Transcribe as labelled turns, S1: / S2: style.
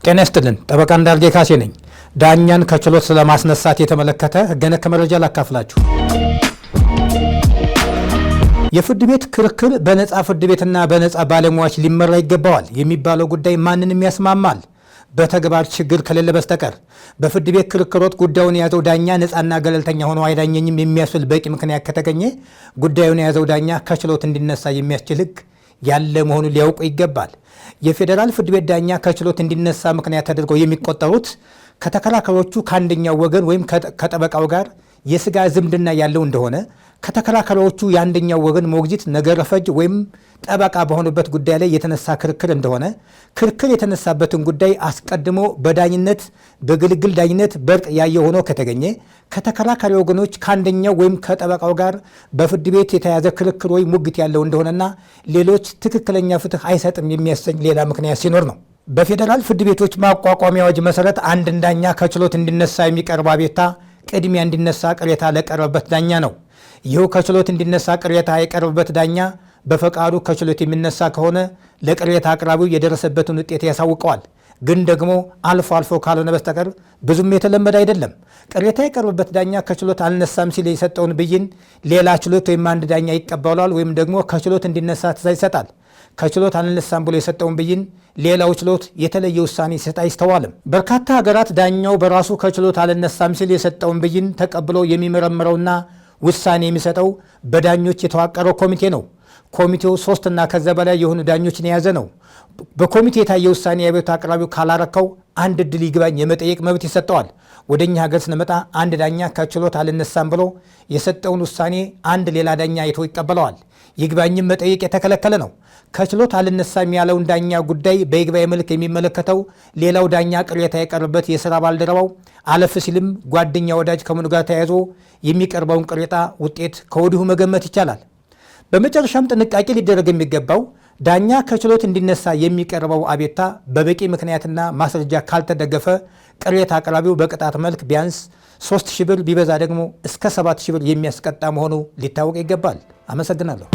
S1: ጤና ይስጥልን። ጠበቃ እንዳልጌ ካሴ ነኝ። ዳኛን ከችሎት ስለማስነሳት የተመለከተ ሕገ ነክ መረጃ ላካፍላችሁ። የፍርድ ቤት ክርክር በነፃ ፍርድ ቤትና በነፃ ባለሙያዎች ሊመራ ይገባዋል የሚባለው ጉዳይ ማንንም ያስማማል በተግባር ችግር ከሌለ በስተቀር። በፍርድ ቤት ክርክሮት ጉዳዩን የያዘው ዳኛ ነፃና ገለልተኛ ሆኖ አይዳኘኝም የሚያስብል በቂ ምክንያት ከተገኘ ጉዳዩን የያዘው ዳኛ ከችሎት እንዲነሳ የሚያስችል ሕግ ያለ መሆኑን ሊያውቁ ይገባል። የፌዴራል ፍርድ ቤት ዳኛ ከችሎት እንዲነሳ ምክንያት ተደርገው የሚቆጠሩት ከተከራካሪዎቹ ከአንደኛው ወገን ወይም ከጠበቃው ጋር የስጋ ዝምድና ያለው እንደሆነ፣ ከተከራካሪዎቹ የአንደኛው ወገን ሞግዚት ነገረ ፈጅ ወይም ጠበቃ በሆኑበት ጉዳይ ላይ የተነሳ ክርክር እንደሆነ፣ ክርክር የተነሳበትን ጉዳይ አስቀድሞ በዳኝነት በግልግል ዳኝነት በእርቅ ያየ ሆኖ ከተገኘ፣ ከተከራካሪ ወገኖች ከአንደኛው ወይም ከጠበቃው ጋር በፍርድ ቤት የተያዘ ክርክር ወይም ሙግት ያለው እንደሆነና ሌሎች ትክክለኛ ፍትህ አይሰጥም የሚያሰኝ ሌላ ምክንያት ሲኖር ነው። በፌዴራል ፍርድ ቤቶች ማቋቋሚያ አዋጅ መሰረት አንድን ዳኛ ከችሎት እንዲነሳ የሚቀርብ አቤቱታ ቅድሚያ እንዲነሳ ቅሬታ ለቀረበበት ዳኛ ነው። ይህ ከችሎት እንዲነሳ ቅሬታ የቀረበበት ዳኛ በፈቃዱ ከችሎት የሚነሳ ከሆነ ለቅሬታ አቅራቢው የደረሰበትን ውጤት ያሳውቀዋል። ግን ደግሞ አልፎ አልፎ ካልሆነ በስተቀር ብዙም የተለመደ አይደለም። ቅሬታ የቀረበበት ዳኛ ከችሎት አልነሳም ሲል የሰጠውን ብይን ሌላ ችሎት ወይም አንድ ዳኛ ይቀበሏል ወይም ደግሞ ከችሎት እንዲነሳ ትዕዛዝ ይሰጣል። ከችሎት አልነሳም ብሎ የሰጠውን ብይን ሌላው ችሎት የተለየ ውሳኔ ሲሰጥ አይስተዋልም። በርካታ ሀገራት ዳኛው በራሱ ከችሎት አልነሳም ሲል የሰጠውን ብይን ተቀብሎ የሚመረምረውና ውሳኔ የሚሰጠው በዳኞች የተዋቀረው ኮሚቴ ነው። ኮሚቴው 3 እና ከዛ በላይ የሆኑ ዳኞችን የያዘ ነው። በኮሚቴ የታየ ውሳኔ የቤቱ አቅራቢው ካላረከው አንድ ዕድል ይግባኝ የመጠየቅ መብት ይሰጠዋል። ወደኛ ሀገር ስንመጣ አንድ ዳኛ ከችሎት አልነሳም ብሎ የሰጠውን ውሳኔ አንድ ሌላ ዳኛ አይቶ ይቀበለዋል። ይግባኝም መጠየቅ የተከለከለ ነው። ከችሎት አልነሳም ያለውን ዳኛ ጉዳይ በይግባኝ መልክ የሚመለከተው ሌላው ዳኛ ቅሬታ የቀረበት የሥራ ባልደረባው አለፍ ሲልም ጓደኛ ወዳጅ ከመሆኑ ጋር ተያይዞ የሚቀርበውን ቅሬታ ውጤት ከወዲሁ መገመት ይቻላል። በመጨረሻም ጥንቃቄ ሊደረግ የሚገባው ዳኛ ከችሎት እንዲነሳ የሚቀርበው አቤቱታ በበቂ ምክንያትና ማስረጃ ካልተደገፈ ቅሬታ አቅራቢው በቅጣት መልክ ቢያንስ 3,000 ብር ቢበዛ ደግሞ እስከ 7,000 ብር የሚያስቀጣ መሆኑ ሊታወቅ ይገባል። አመሰግናለሁ።